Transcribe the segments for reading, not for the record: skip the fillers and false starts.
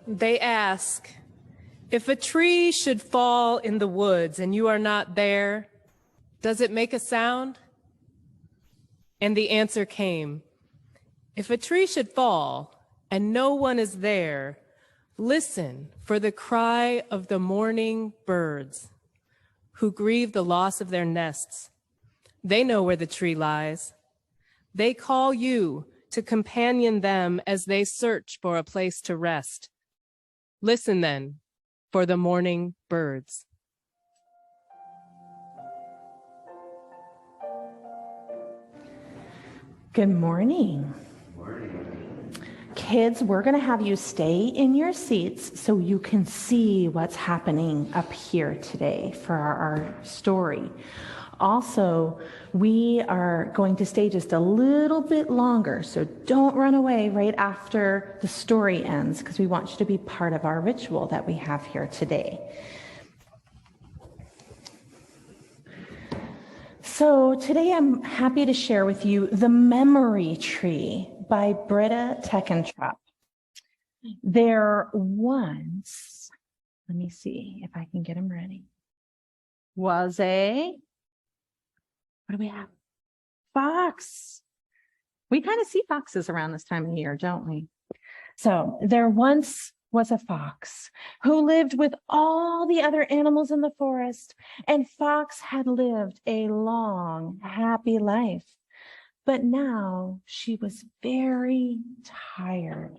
They ask, if a tree should fall in the woods and you are not there, does it make a sound? And the answer came, if a tree should fall and no one is there, listen for the cry of the mourning birds who grieve the loss of their nests. They know where the tree lies. They call you to companion them as they search for a place to rest. Listen then for the mourning birds. Good morning. Kids, we're going to have you stay in your seats so you can see what's happening up here today for our story. Also, we are going to stay just a little bit longer, so don't run away right after the story ends, because we want you to be part of our ritual that we have here today. So today I'm happy to share with you The Memory Tree by Britta Teckentrup. There once, let me see if I can get him ready, was a, what do we have? Fox. We kind of see foxes around this time of year, don't we? So there once was a fox who lived with all the other animals in the forest, and Fox had lived a long, happy life. But now she was very tired.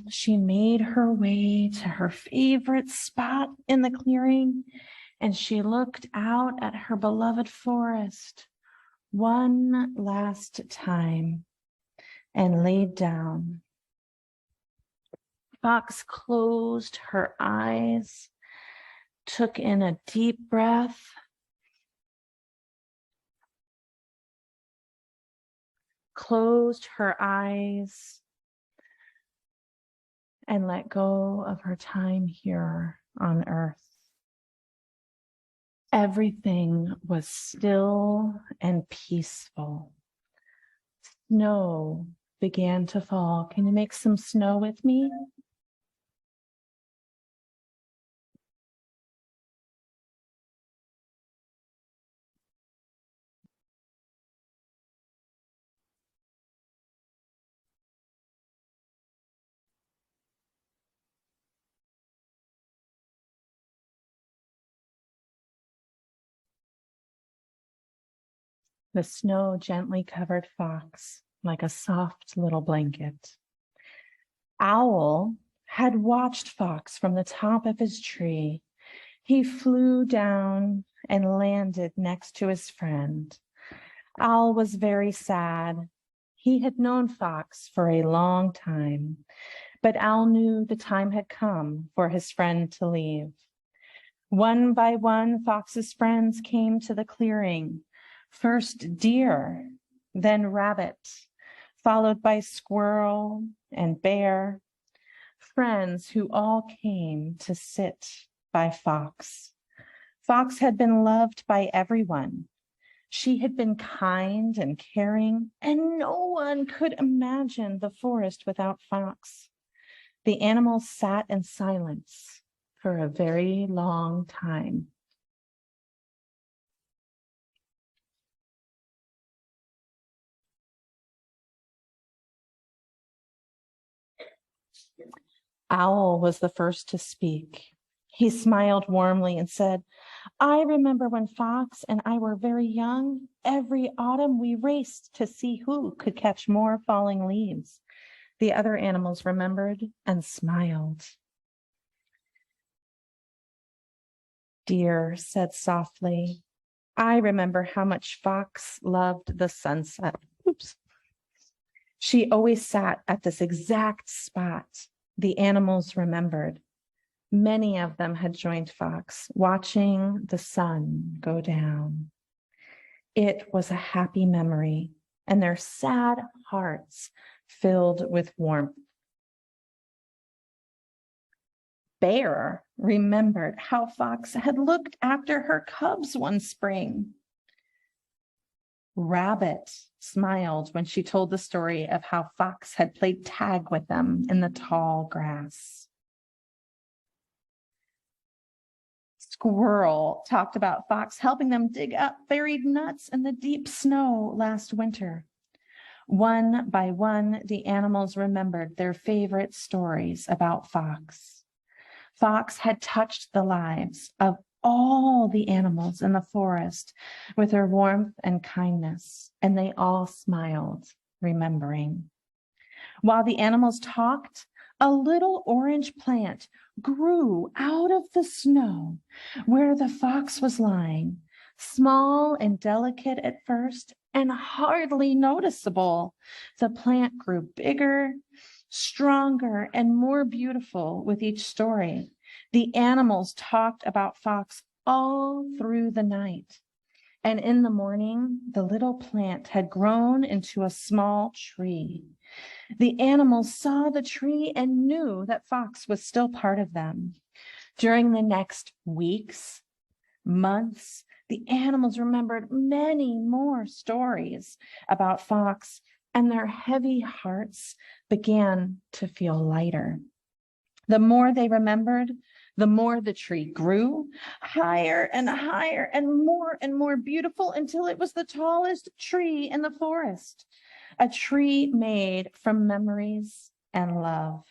She made her way to her favorite spot in the clearing, and she looked out at her beloved forest one last time and laid down. Fox closed her eyes, took in a deep breath, closed her eyes, and let go of her time here on earth. Everything was still and peaceful. Snow began to fall. Can you make some snow with me? The snow gently covered Fox like a soft little blanket. Owl had watched Fox from the top of his tree. He flew down and landed next to his friend. Owl was very sad. He had known Fox for a long time, but Owl knew the time had come for his friend to leave. One by one, Fox's friends came to the clearing. First deer, then rabbit, followed by squirrel and bear, friends who all came to sit by Fox. Fox had been loved by everyone. She had been kind and caring, and no one could imagine the forest without Fox. The animals sat in silence for a very long time. Owl was the first to speak. He smiled warmly and said, I remember when Fox and I were very young. Every autumn we raced to see who could catch more falling leaves. The other animals remembered and smiled. Deer said softly, I remember how much Fox loved the sunset. Oops. She always sat at this exact spot. The animals remembered. Many of them had joined Fox, watching the sun go down. It was a happy memory, and their sad hearts filled with warmth. Bear remembered how Fox had looked after her cubs one spring. Rabbit smiled when she told the story of how Fox had played tag with them in the tall grass. Squirrel talked about Fox helping them dig up buried nuts in the deep snow last winter. One by one, the animals remembered their favorite stories about Fox. Fox had touched the lives of all the animals in the forest with her warmth and kindness, and they all smiled, remembering. While the animals talked, a little orange plant grew out of the snow where the fox was lying, small and delicate at first and hardly noticeable. The plant grew bigger, stronger, and more beautiful with each story. The animals talked about Fox all through the night. And in the morning, the little plant had grown into a small tree. The animals saw the tree and knew that Fox was still part of them. During the next weeks, months, the animals remembered many more stories about Fox, and their heavy hearts began to feel lighter. The more they remembered, the more the tree grew, higher and more beautiful, until it was the tallest tree in the forest, a tree made from memories and love.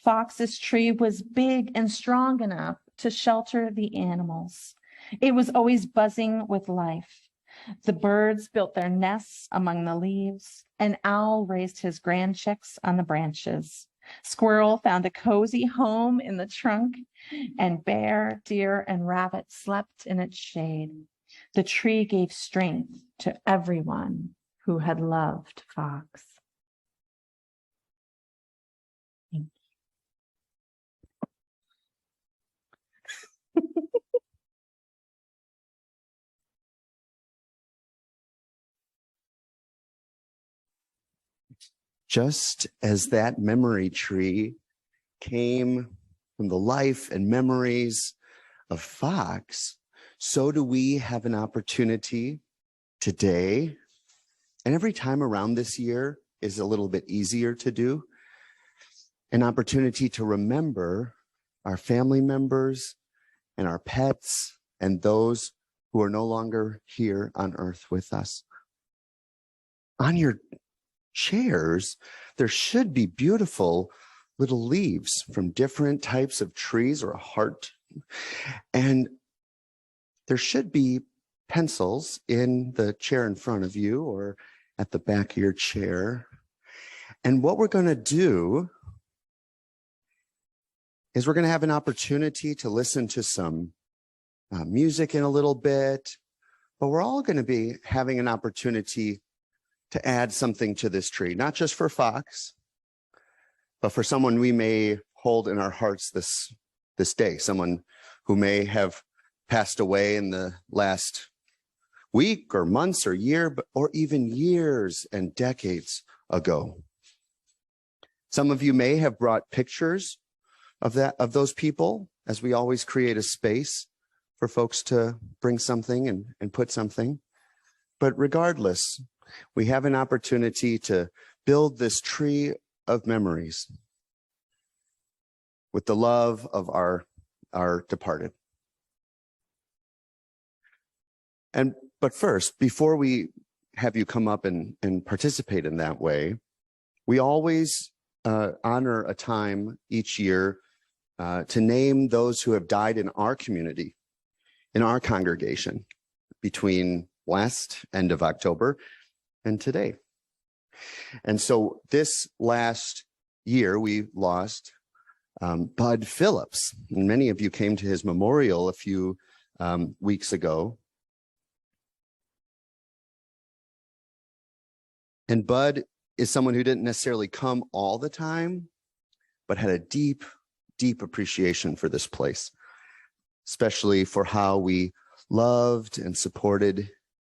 Fox's tree was big and strong enough to shelter the animals. It was always buzzing with life. The birds built their nests among the leaves. An owl raised his grand chicks on the branches. Squirrel found a cozy home in the trunk, and bear, deer, and rabbit slept in its shade. The tree gave strength to everyone who had loved Fox. Thank you. Just as that memory tree came from the life and memories of Fox, so do we have an opportunity today, and every time around this year is a little bit easier to do, an opportunity to remember our family members and our pets and those who are no longer here on earth with us. On your chairs, there should be beautiful little leaves from different types of trees, or a heart. And there should be pencils in the chair in front of you or at the back of your chair. And what we're going to do is we're going to have an opportunity to listen to some music in a little bit, but we're all going to be having an opportunity to add something to this tree, not just for Fox, but for someone we may hold in our hearts this day, someone who may have passed away in the last week or months or year, or even years and decades ago. Some of you may have brought pictures of those people, as we always create a space for folks to bring something and put something. But regardless, we have an opportunity to build this tree of memories with the love of our departed. But first, before we have you come up and participate in that way, we always honor a time each year to name those who have died in our community, in our congregation, between last end of October and today. And so this last year, we lost Bud Phillips. And many of you came to his memorial a few weeks ago. And Bud is someone who didn't necessarily come all the time, but had a deep, deep appreciation for this place, especially for how we loved and supported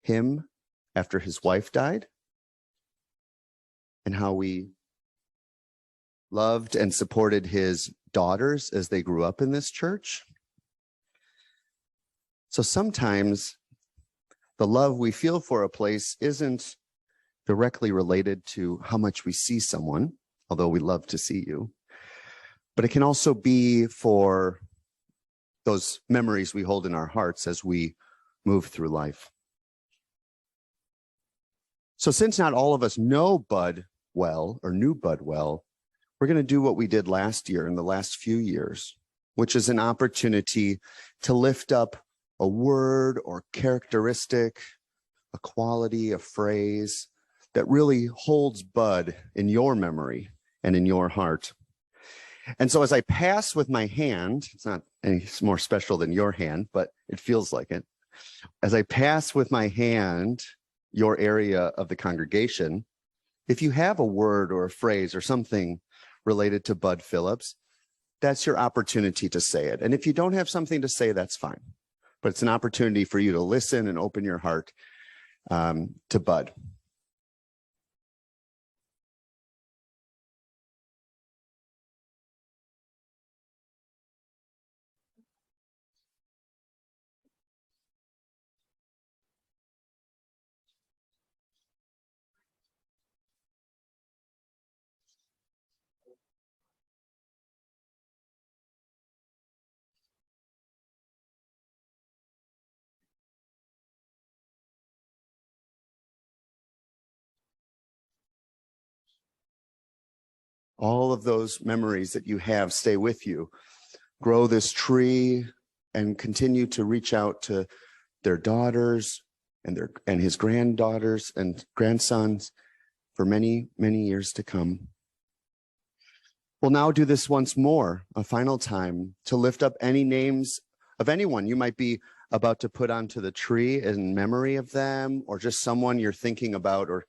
him after his wife died, and how we loved and supported his daughters as they grew up in this church. So sometimes the love we feel for a place isn't directly related to how much we see someone, although we love to see you, but it can also be for those memories we hold in our hearts as we move through life. So since not all of us know Bud well or knew Bud well, we're going to do what we did last year in the last few years, which is an opportunity to lift up a word or characteristic, a quality, a phrase that really holds Bud in your memory and in your heart. And so as I pass with my hand, it's not any more special than your hand, but it feels like it. As I pass with my hand your area of the congregation, if you have a word or a phrase or something related to Bud Phillips, that's your opportunity to say it. And if you don't have something to say, that's fine. But it's an opportunity for you to listen and open your heart to Bud. All of those memories that you have stay with you. Grow this tree and continue to reach out to their daughters and his granddaughters and grandsons for many, many years to come. We'll now do this once more, a final time, to lift up any names of anyone you might be about to put onto the tree in memory of them, or just someone you're thinking about, or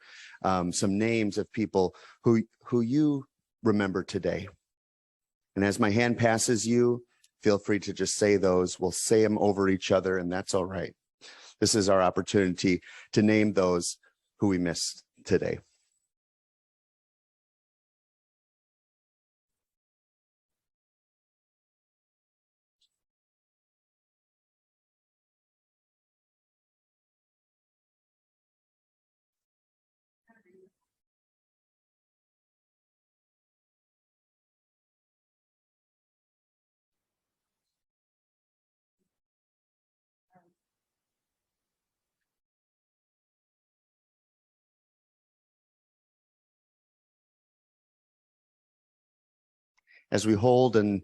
some names of people who you remember today. And as my hand passes you, feel free to just say those. We'll say them over each other, and that's all right. This is our opportunity to name those who we missed today. As we hold and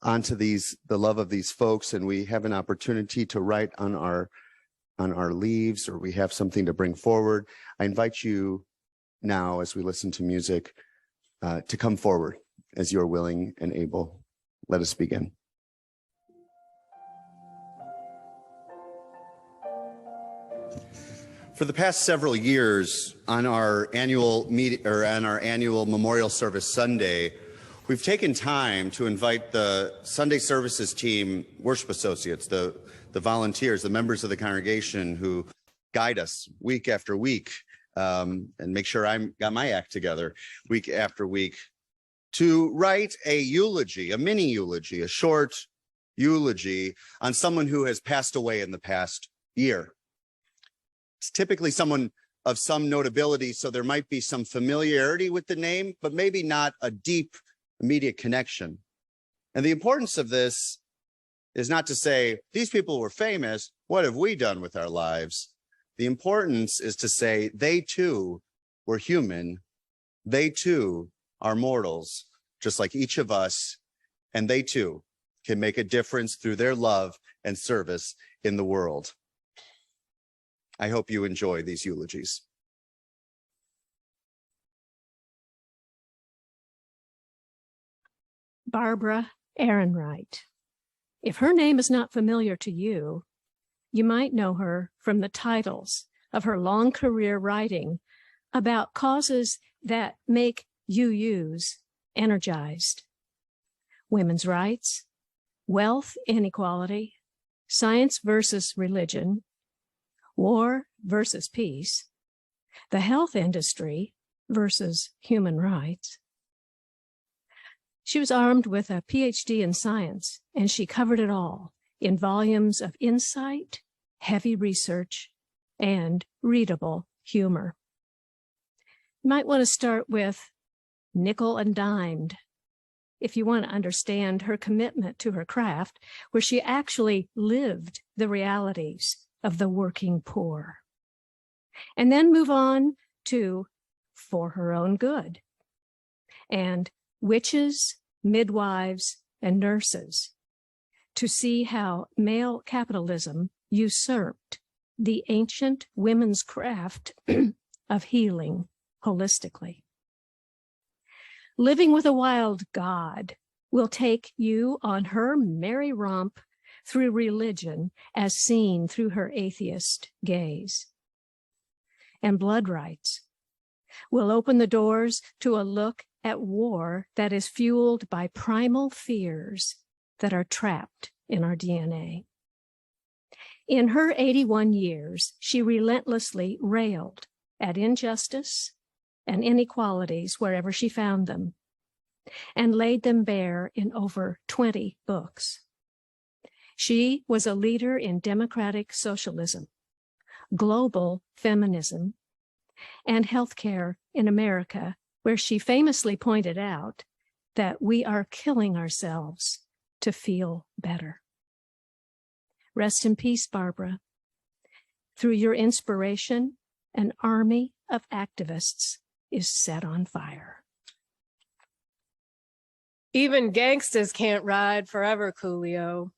onto the love of these folks, and we have an opportunity to write on our leaves, or we have something to bring forward, I invite you now, as we listen to music, to come forward as you're willing and able. Let us begin. For the past several years, on our annual memorial service Sunday, we've taken time to invite the Sunday services team, worship associates, the volunteers, the members of the congregation who guide us week after week, and make sure I got my act together week after week, to write a eulogy, a mini eulogy, a short eulogy on someone who has passed away in the past year. It's typically someone of some notability, so there might be some familiarity with the name, but maybe not a deep, immediate connection. And the importance of this is not to say, these people were famous, what have we done with our lives? The importance is to say, they too were human, they too are mortals, just like each of us, and they too can make a difference through their love and service in the world. I hope you enjoy these eulogies. Barbara Ehrenreich. If her name is not familiar to you, you might know her from the titles of her long career writing about causes that make UUs energized: women's rights, wealth inequality, science versus religion, war versus peace, the health industry versus human rights. She was armed with a PhD in science, and she covered it all in volumes of insight, heavy research, and readable humor. You might want to start with Nickel and Dimed if you want to understand her commitment to her craft, where she actually lived the realities of the working poor. And then move on to For Her Own Good and Witches, Midwives, and Nurses, to see how male capitalism usurped the ancient women's craft of healing holistically. Living with a Wild God will take you on her merry romp through religion as seen through her atheist gaze. And Blood Rights will open the doors to a look at war that is fueled by primal fears that are trapped in our DNA. In her 81 years, she relentlessly railed at injustice and inequalities wherever she found them, and laid them bare in over 20 books. She was a leader in democratic socialism, global feminism, and healthcare in America, where she famously pointed out that we are killing ourselves to feel better. Rest in peace, Barbara. Through your inspiration, an army of activists is set on fire. Even gangsters can't ride forever, Coolio.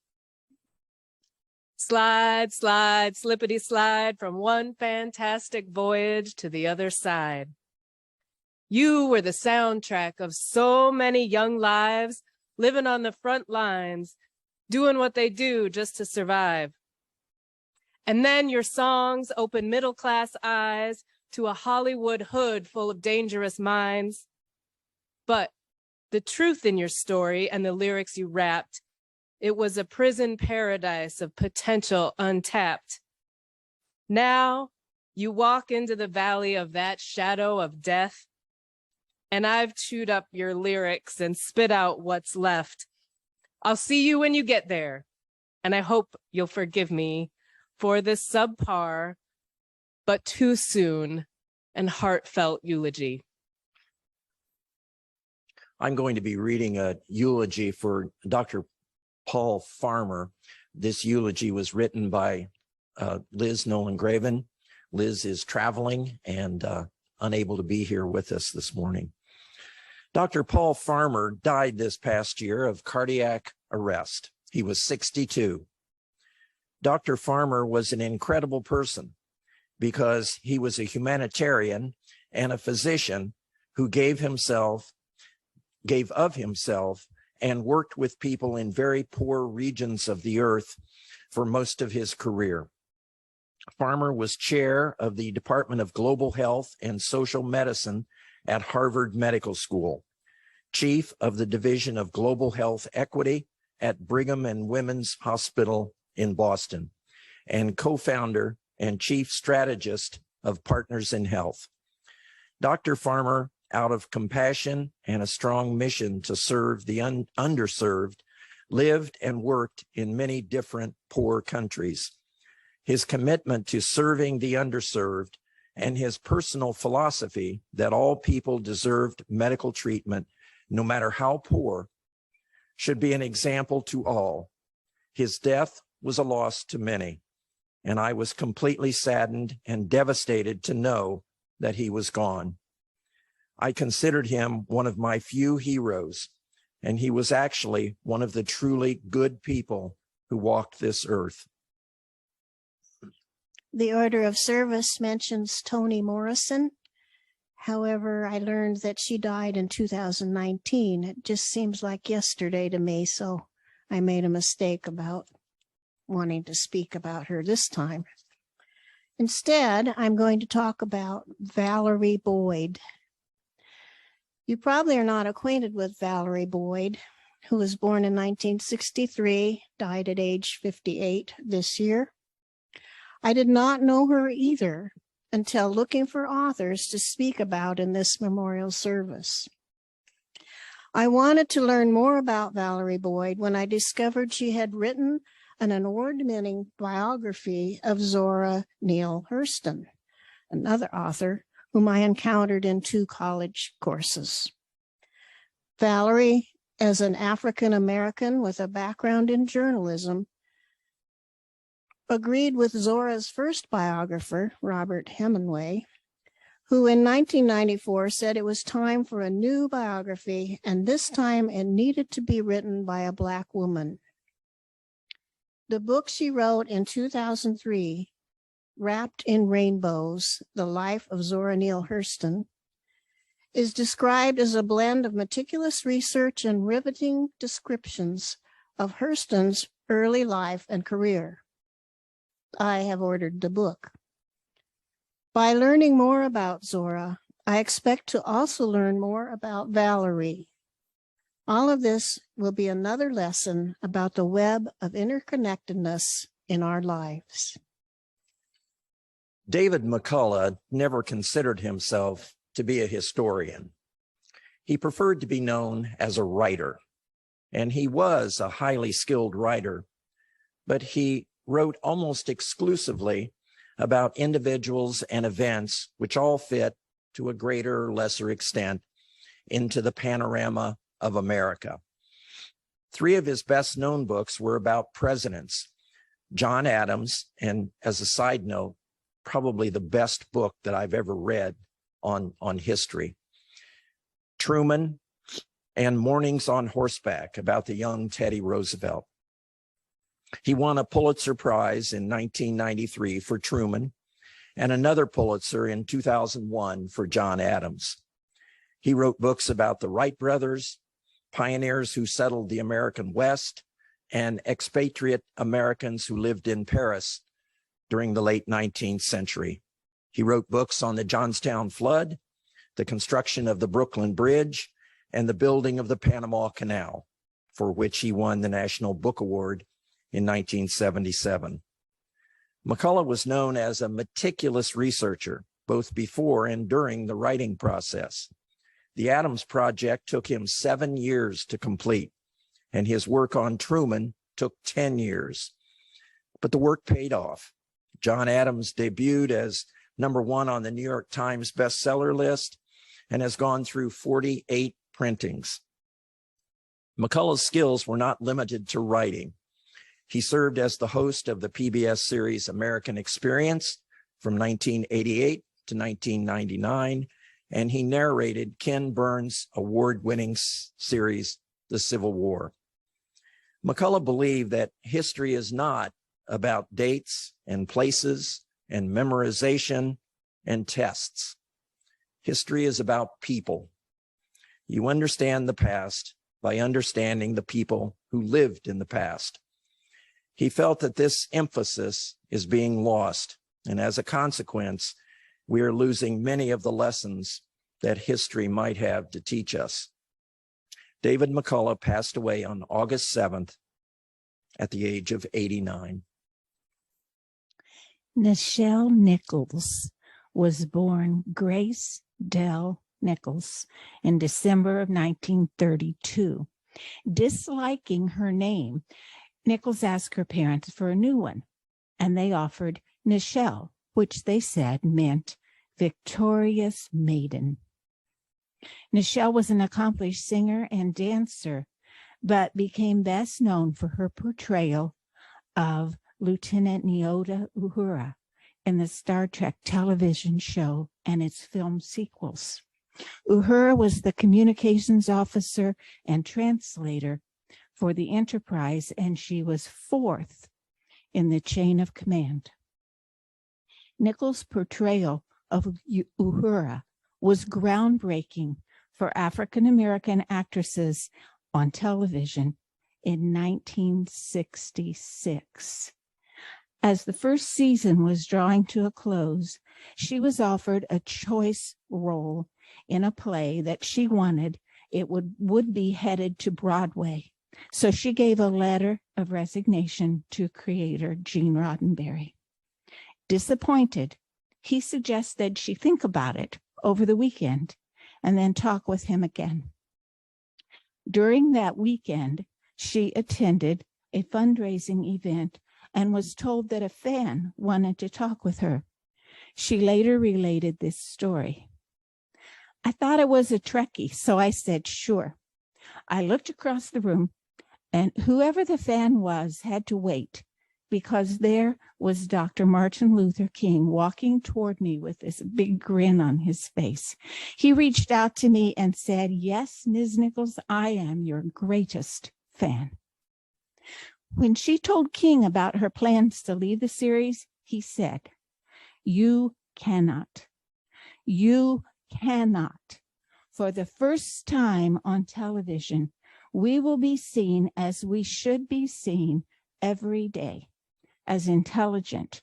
Slide, slide, slippity slide from one fantastic voyage to the other side. You were the soundtrack of so many young lives living on the front lines, doing what they do just to survive. And then your songs open middle-class eyes to a Hollywood hood full of dangerous minds. But the truth in your story and the lyrics you rapped, it was a prison paradise of potential untapped. Now you walk into the valley of that shadow of death, and I've chewed up your lyrics and spit out what's left. I'll see you when you get there, and I hope you'll forgive me for this subpar, but too soon and heartfelt eulogy. I'm going to be reading a eulogy for Dr. Paul Farmer. This eulogy was written by Liz Nolan-Graven. Liz is traveling and unable to be here with us this morning. Dr. Paul Farmer died this past year of cardiac arrest. He was 62. Dr. Farmer was an incredible person because he was a humanitarian and a physician who gave of himself and worked with people in very poor regions of the earth for most of his career. Farmer was chair of the Department of Global Health and Social Medicine at Harvard Medical School, chief of the Division of Global Health Equity at Brigham and Women's Hospital in Boston, and co-founder and chief strategist of Partners in Health. Dr. Farmer, out of compassion and a strong mission to serve the underserved, lived and worked in many different poor countries. His commitment to serving the underserved and his personal philosophy that all people deserved medical treatment, no matter how poor, should be an example to all. His death was a loss to many, and I was completely saddened and devastated to know that he was gone. I considered him one of my few heroes, and he was actually one of the truly good people who walked this earth. The order of service mentions Toni Morrison. However, I learned that she died in 2019. It just seems like yesterday to me, so I made a mistake about wanting to speak about her this time. Instead, I'm going to talk about Valerie Boyd. You probably are not acquainted with Valerie Boyd, who was born in 1963, died at age 58 this year. I did not know her either until looking for authors to speak about in this memorial service. I wanted to learn more about Valerie Boyd when I discovered she had written an award-winning biography of Zora Neale Hurston, another author whom I encountered in 2 college courses. Valerie, as an African-American with a background in journalism, agreed with Zora's first biographer, Robert Hemingway, who in 1994 said it was time for a new biography, and this time it needed to be written by a Black woman. The book she wrote in 2003, Wrapped in Rainbows, The Life of Zora Neale Hurston, is described as a blend of meticulous research and riveting descriptions of Hurston's early life and career. I have ordered the book. By learning more about Zora, I expect to also learn more about Valerie. All of this will be another lesson about the web of interconnectedness in our lives. David McCullough never considered himself to be a historian. He preferred to be known as a writer, and he was a highly skilled writer, but he wrote almost exclusively about individuals and events which all fit, to a greater or lesser extent, into the panorama of America. 3 of his best-known books were about presidents. John Adams, and as a side note, probably the best book that I've ever read on history. Truman, and Mornings on Horseback, about the young Teddy Roosevelt. He won a Pulitzer Prize in 1993 for Truman, and another Pulitzer in 2001 for John Adams. He wrote books about the Wright brothers, pioneers who settled the American West, and expatriate Americans who lived in Paris during the late 19th century. He wrote books on the Johnstown flood, the construction of the Brooklyn Bridge, and the building of the Panama Canal, for which he won the National Book Award in 1977. McCullough was known as a meticulous researcher, both before and during the writing process. The Adams Project took him 7 years to complete, and his work on Truman took 10 years. But the work paid off. John Adams debuted as #1 on the New York Times bestseller list and has gone through 48 printings. McCullough's skills were not limited to writing. He served as the host of the PBS series American Experience from 1988 to 1999, and he narrated Ken Burns' award-winning series, The Civil War. McCullough believed that history is not about dates and places and memorization and tests. History is about people. You understand the past by understanding the people who lived in the past. He felt that this emphasis is being lost, and as a consequence, we are losing many of the lessons that history might have to teach us. David McCullough passed away on August 7th at the age of 89. Nichelle Nichols was born Grace Dell Nichols in December of 1932. Disliking her name, Nichols asked her parents for a new one, and they offered Nichelle, which they said meant victorious maiden. Nichelle was an accomplished singer and dancer, but became best known for her portrayal of Lieutenant Nyota Uhura in the Star Trek television show and its film sequels. Uhura was the communications officer and translator for the Enterprise, and she was 4th in the chain of command. Nichols' portrayal of Uhura was groundbreaking for African-American actresses on television in 1966. As the first season was drawing to a close, she was offered a choice role in a play that she wanted it would be headed to Broadway. So she gave a letter of resignation to creator Gene Roddenberry. Disappointed, he suggested she think about it over the weekend and then talk with him again. During that weekend, she attended a fundraising event and was told that a fan wanted to talk with her. She later related this story. I thought it was a Trekkie, so I said, sure. I looked across the room, and whoever the fan was had to wait, because there was Dr. Martin Luther King walking toward me with this big grin on his face. He reached out to me and said, yes, Ms. Nichols, I am your greatest fan. When she told King about her plans to leave the series, he said, you cannot. You cannot. For the first time on television, we will be seen as we should be seen every day, as intelligent,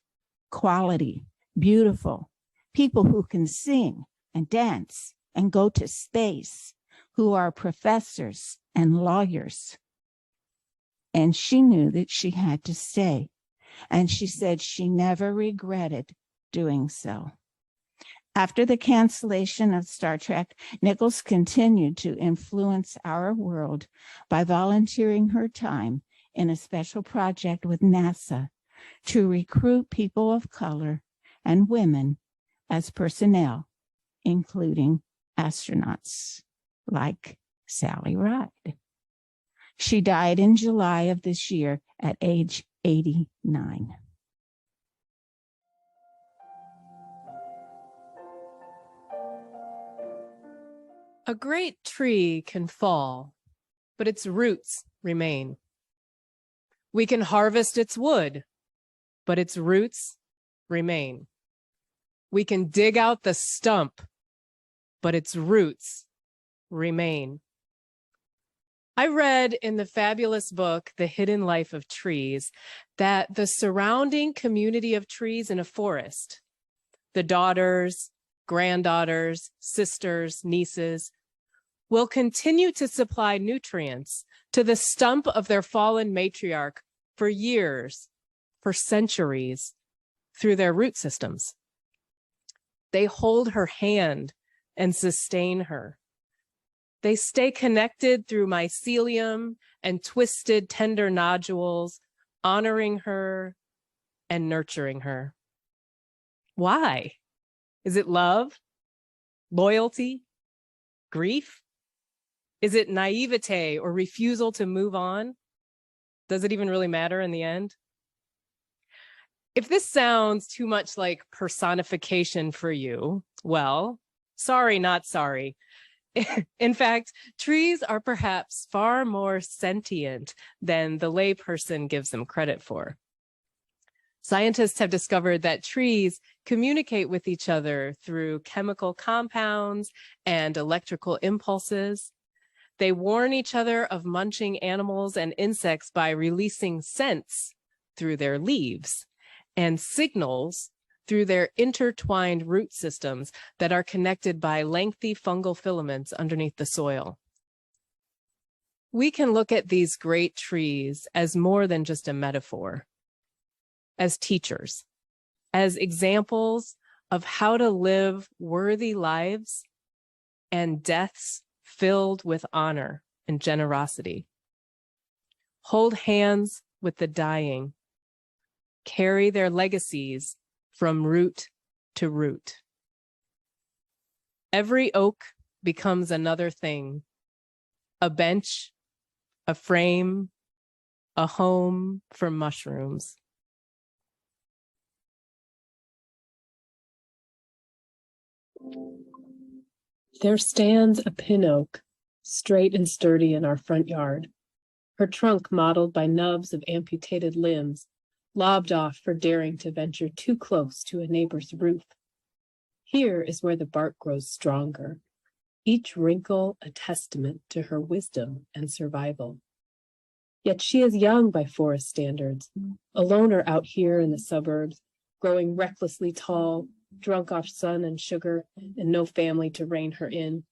quality, beautiful, people who can sing and dance and go to space, who are professors and lawyers. And she knew that she had to stay. And she said she never regretted doing so. After the cancellation of Star Trek, Nichols continued to influence our world by volunteering her time in a special project with NASA to recruit people of color and women as personnel, including astronauts like Sally Ride. She died in July of this year at age 89. A great tree can fall, but its roots remain. We can harvest its wood, but its roots remain. We can dig out the stump, but its roots remain. I read in the fabulous book, The Hidden Life of Trees, that the surrounding community of trees in a forest, the daughters, granddaughters, sisters, nieces, will continue to supply nutrients to the stump of their fallen matriarch for years, for centuries, through their root systems. They hold her hand and sustain her. They stay connected through mycelium and twisted, tender nodules, honoring her and nurturing her. Why? Is it love, loyalty, grief? Is it naivete or refusal to move on? Does it even really matter in the end? If this sounds too much like personification for you, well, sorry, not sorry. In fact, trees are perhaps far more sentient than the layperson gives them credit for. Scientists have discovered that trees communicate with each other through chemical compounds and electrical impulses. They warn each other of munching animals and insects by releasing scents through their leaves and signals through their intertwined root systems that are connected by lengthy fungal filaments underneath the soil. We can look at these great trees as more than just a metaphor, as teachers, as examples of how to live worthy lives and deaths filled with honor and generosity. Hold hands with the dying, carry their legacies from root to root. Every oak becomes another thing, a bench, a frame, a home for mushrooms. There stands a pin oak, straight and sturdy in our front yard, her trunk mottled by nubs of amputated limbs, lobbed off for daring to venture too close to a neighbor's roof. Here is where the bark grows stronger, each wrinkle a testament to her wisdom and survival. Yet she is young by forest standards, a loner out here in the suburbs, growing recklessly tall, drunk off sun and sugar, and no family to rein her in.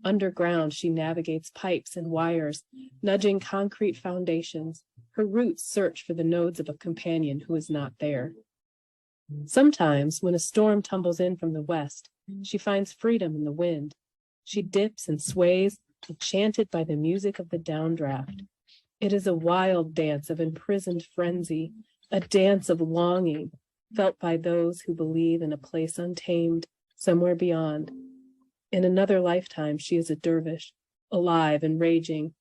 Underground, she navigates pipes and wires, nudging concrete foundations. Her roots search for the nodes of a companion who is not there. Sometimes, when a storm tumbles in from the west, she finds freedom in the wind. She dips and sways, enchanted by the music of the downdraft. It is a wild dance of imprisoned frenzy, a dance of longing felt by those who believe in a place untamed somewhere beyond. In another lifetime, she is a dervish, alive and raging,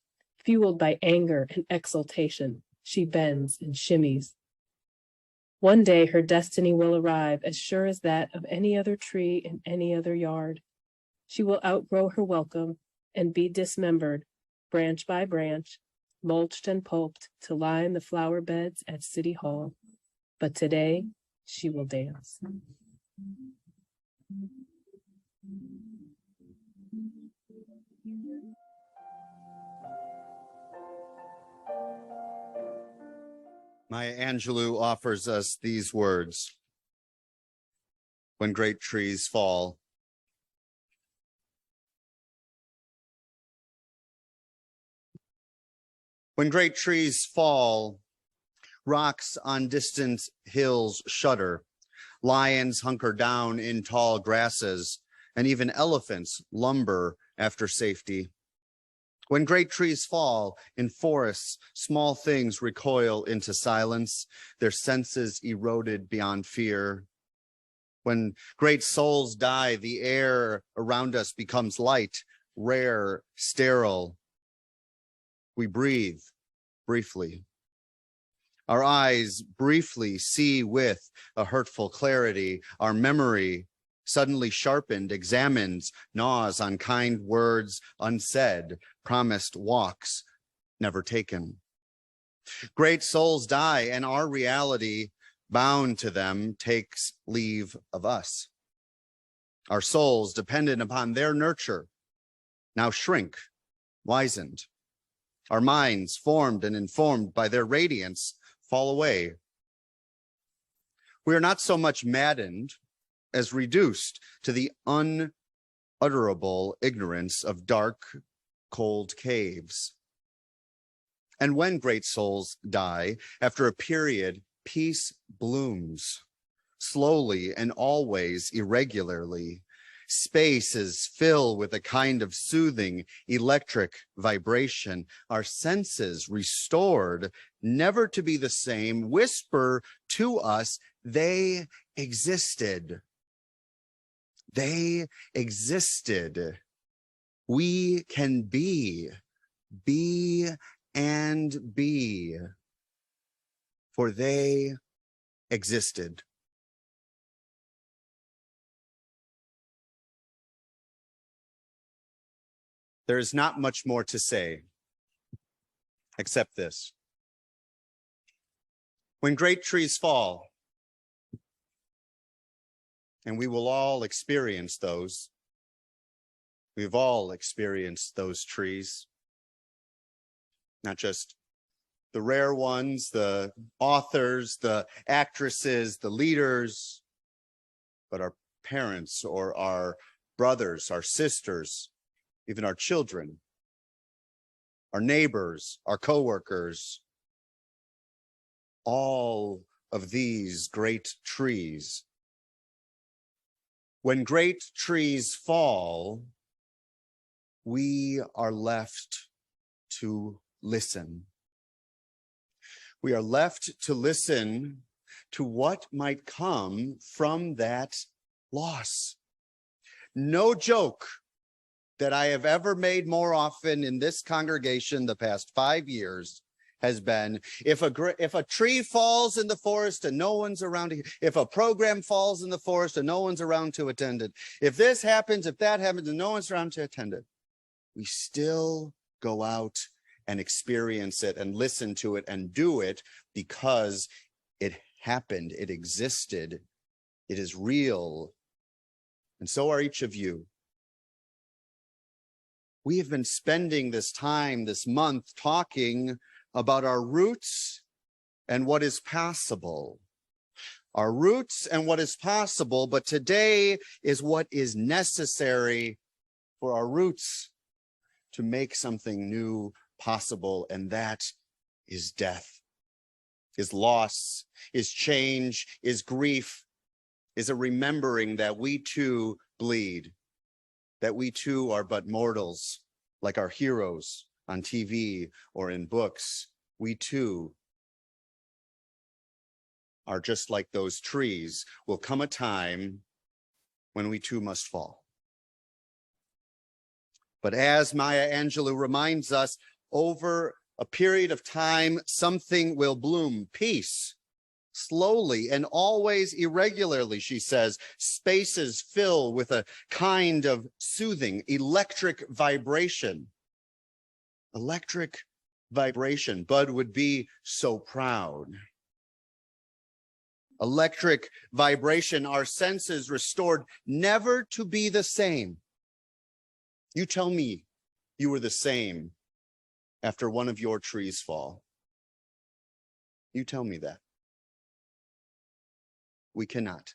fueled by anger and exultation. She bends and shimmies. One day her destiny will arrive, as sure as that of any other tree in any other yard. She will outgrow her welcome and be dismembered, branch by branch, mulched and pulped to line the flower beds at City Hall. But today, she will dance. Maya Angelou offers us these words: when great trees fall, when great trees fall, rocks on distant hills shudder, lions hunker down in tall grasses, and even elephants lumber after safety. When great trees fall in forests, small things recoil into silence, their senses eroded beyond fear. When great souls die, the air around us becomes light, rare, sterile. We breathe briefly. Our eyes briefly see with a hurtful clarity. Our memory, suddenly sharpened, examines, gnaws on kind words unsaid, promised walks never taken. Great souls die, and our reality, bound to them, takes leave of us. Our souls, dependent upon their nurture, now shrink, wizened. Our minds, formed and informed by their radiance, fall away. We are not so much maddened as reduced to the unutterable ignorance of dark, cold caves. And when great souls die, after a period, peace blooms, slowly and always irregularly. Spaces fill with a kind of soothing electric vibration. Our senses, restored, never to be the same, whisper to us, they existed. They existed. We can be and be, for they existed. There is not much more to say, except this. When great trees fall, and we will all experience those, we've all experienced those trees, not just the rare ones, the authors, the actresses, the leaders, but our parents or our brothers, our sisters, even our children, our neighbors, our coworkers. All of these great trees. When great trees fall, we are left to listen. We are left to listen to what might come from that loss. No joke that I have ever made more often in this congregation the past 5 years has been, if a tree falls in the forest and no one's around, if a program falls in the forest and no one's around to attend it, if this happens, if that happens and no one's around to attend it, we still go out and experience it and listen to it and do it because it happened, it existed, it is real. And so are each of you. We have been spending this time, this month, talking about our roots and what is possible. Our roots and what is possible, but today is what is necessary for our roots to make something new possible, and that is death, is loss, is change, is grief, is a remembering that we too bleed, that we too are but mortals, like our heroes on TV or in books we too are just like those trees. Will come a time when we too must fall. But as Maya Angelou reminds us, over a period of time, something will bloom. Peace. Slowly and always irregularly, she says, spaces fill with a kind of soothing electric vibration. Electric vibration. Bud would be so proud. Electric vibration, our senses restored, never to be the same. You tell me you were the same after one of your trees fall. You tell me that. We cannot.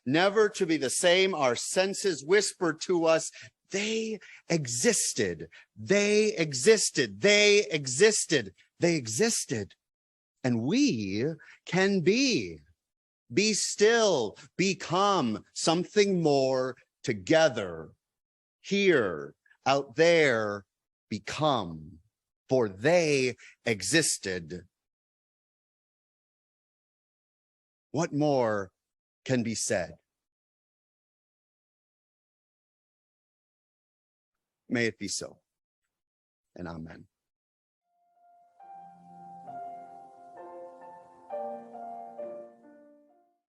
Never to be the same, our senses whisper to us, they existed, they existed, they existed, they existed. And we can be still, become something more together, here, out there, become, for they existed. What more can be said? May it be so, and amen.